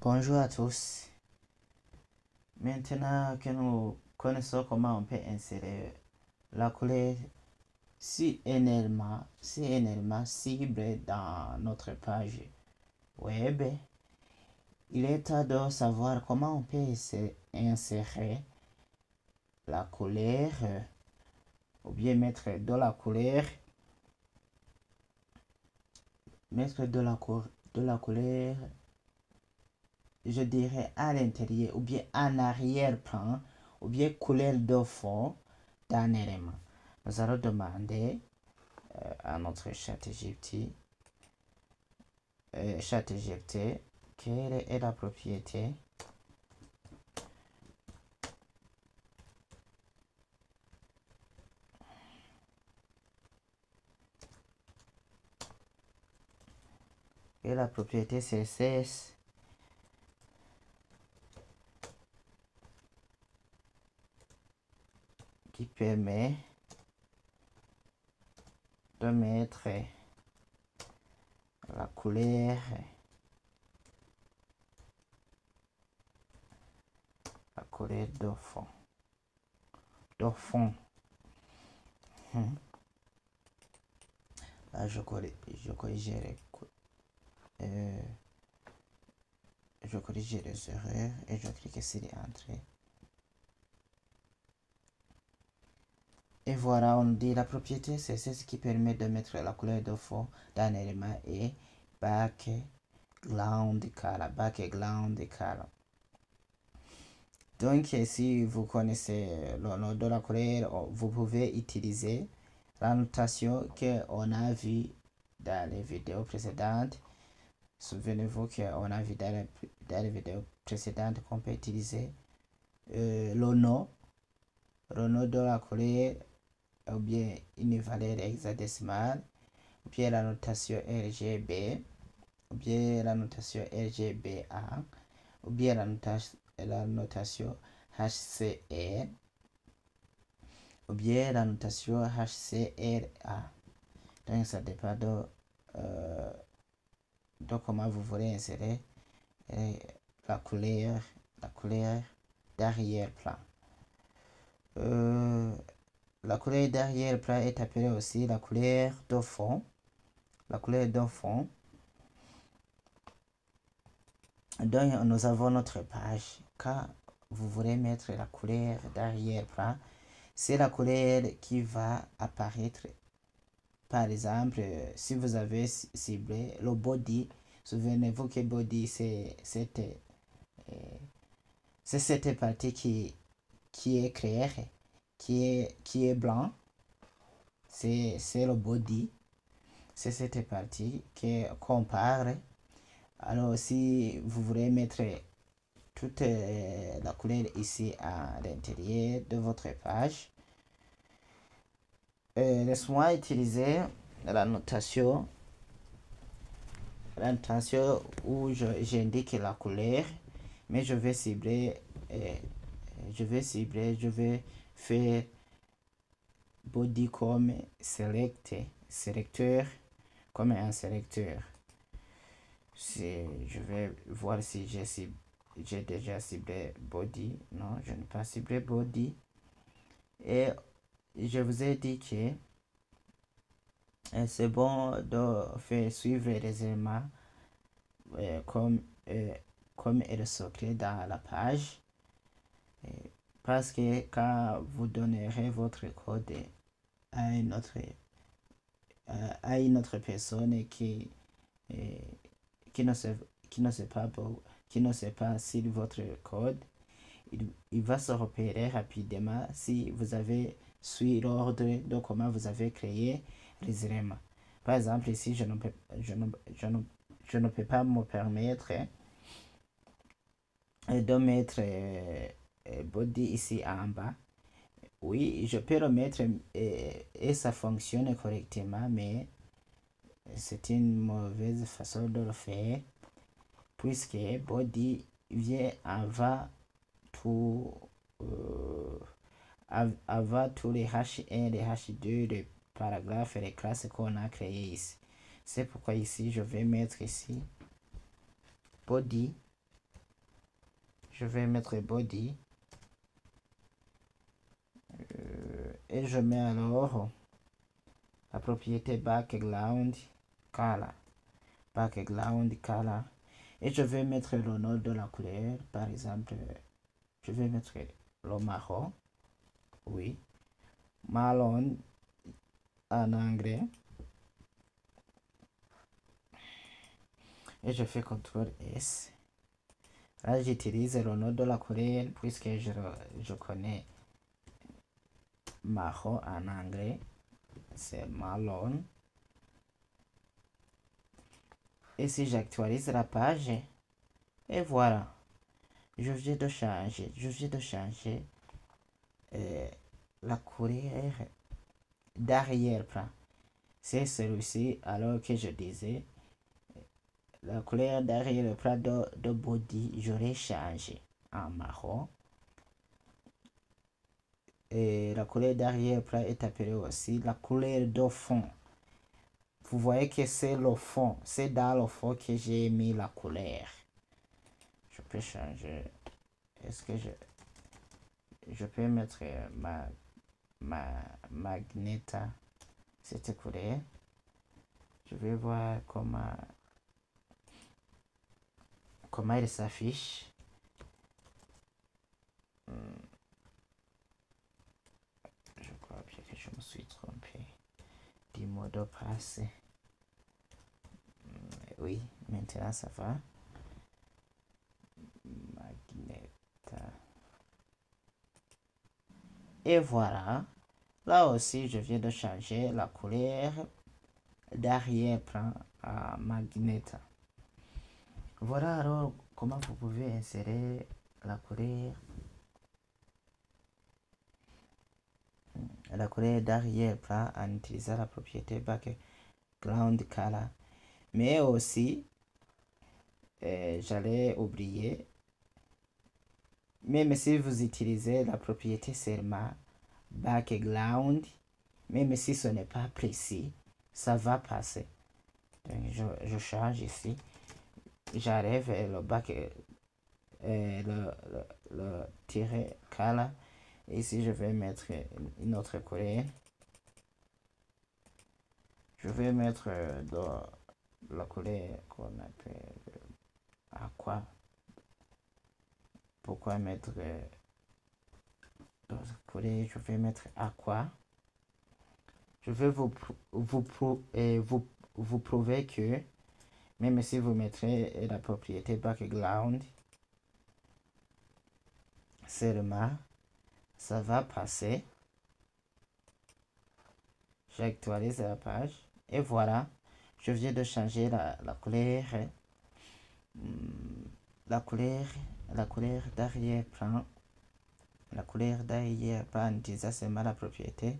Bonjour à tous. Maintenant que nous connaissons comment on peut insérer la couleur CNLMA cible dans notre page web, il est temps de savoir comment on peut insérer la couleur ou bien mettre de la couleur je dirais à l'intérieur ou bien en arrière-plan ou bien couleur de fond d'un élément. Nous allons demander à notre ChatGPT quelle est la propriété CSS qui permet de mettre la couleur de fond. Là, je corrige les erreurs et je clique sur Entrée. Et voilà, on dit la propriété c'est ce qui permet de mettre la couleur de fond d'un élément et background color. Donc si vous connaissez le nom de la couleur, vous pouvez utiliser la notation qu'on a vue dans les vidéos précédentes. Souvenez-vous qu'on a vu dans les vidéos précédentes qu'on peut utiliser le nom de la couleur ou bien une valeur hexadécimale ou bien la notation RGB ou bien la notation RGBA ou bien la notation HCR ou bien la notation HCRA. Donc ça dépend de comment vous voulez insérer la couleur d'arrière-plan. La couleur d'arrière-plan est appelée aussi la couleur de fond. Donc nous avons notre page. Quand vous voulez mettre la couleur d'arrière-plan, c'est la couleur qui va apparaître. Par exemple, si vous avez ciblé le body, souvenez-vous que body c'est cette partie qui est claire, qui est blanc. C'est le body. C'est cette partie qu'on parle. Alors si vous voulez mettre toute la couleur ici à l'intérieur de votre page, laisse-moi utiliser la notation où j'indique la couleur, mais je vais faire body comme sélecteur comme un sélecteur. Je vais voir si j'ai déjà ciblé body. Non, je n'ai pas ciblé body. Et je vous ai dit que c'est bon de faire suivre les éléments comme est secret dans la page, parce que quand vous donnerez votre code à une autre personne qui ne sait pas si votre code, il va se repérer rapidement si vous avez suivi l'ordre de comment vous avez créé les éléments. Par exemple, ici, je ne peux pas me permettre de mettre body ici en bas. Oui, je peux le mettre et ça fonctionne correctement, mais c'est une mauvaise façon de le faire, puisque body vient avant tous les H1, les H2, les paragraphes et les classes qu'on a créées ici. C'est pourquoi ici je vais mettre ici body je vais mettre body et je mets alors la propriété background color, et je vais mettre le nom de la couleur. Par exemple, je vais mettre le marron, oui, marron en anglais, et je fais CTRL S. Là, j'utilise le nom de la couleur puisque je connais marron en anglais, c'est marron. Et si j'actualise la page, et voilà, je viens de changer la couleur d'arrière-plan. C'est celui-ci, alors que je disais la couleur d'arrière-plan de body, j'aurais changé en marron. Et la couleur d'arrière-plan est appelée aussi la couleur de fond. Vous voyez que c'est le fond, c'est dans le fond que j'ai mis la couleur. Je peux changer. Est-ce que je peux mettre ma magneta cette couleur? Je vais voir comment il s'affiche. Je crois bien que je me suis trompé du mot de passe. Oui, maintenant ça va. Magneta. Et voilà. Là aussi, je viens de changer la couleur d'arrière-plan à Magneta. Voilà alors comment vous pouvez insérer la couleur d'arrière-plan en utilisant la propriété background color. Mais aussi, j'allais oublier, même si vous utilisez la propriété seulement background, même si ce n'est pas précis, ça va passer. Donc je change ici, j'arrive le le tiret color. Ici je vais mettre une autre couleur. Je vais mettre la couleur qu'on appelle aqua. Pourquoi mettre d'autres couleurs? Je vais mettre aqua. Je vais vous prouver que même si vous mettrez la propriété background seulement, ça va passer. J'actualise la page et voilà, je viens de changer la couleur d'arrière-plan. La couleur d'arrière-plan en utilisant seulement la propriété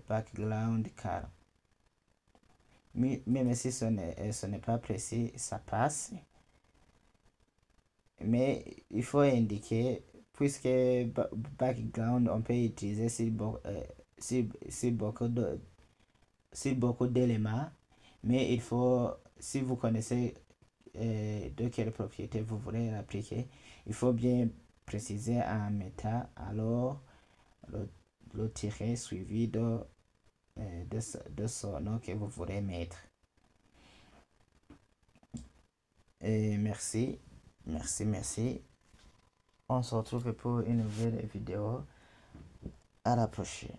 background color. Même si ce n'est pas précis, ça passe. Mais il faut indiquer, puisque background on peut utiliser sur beaucoup d'éléments, mais il faut, si vous connaissez de quelle propriété vous voulez l'appliquer, il faut bien préciser en mettant alors le tiret suivi de son nom que vous voulez mettre. Et merci. On se retrouve pour une nouvelle vidéo. À la prochaine.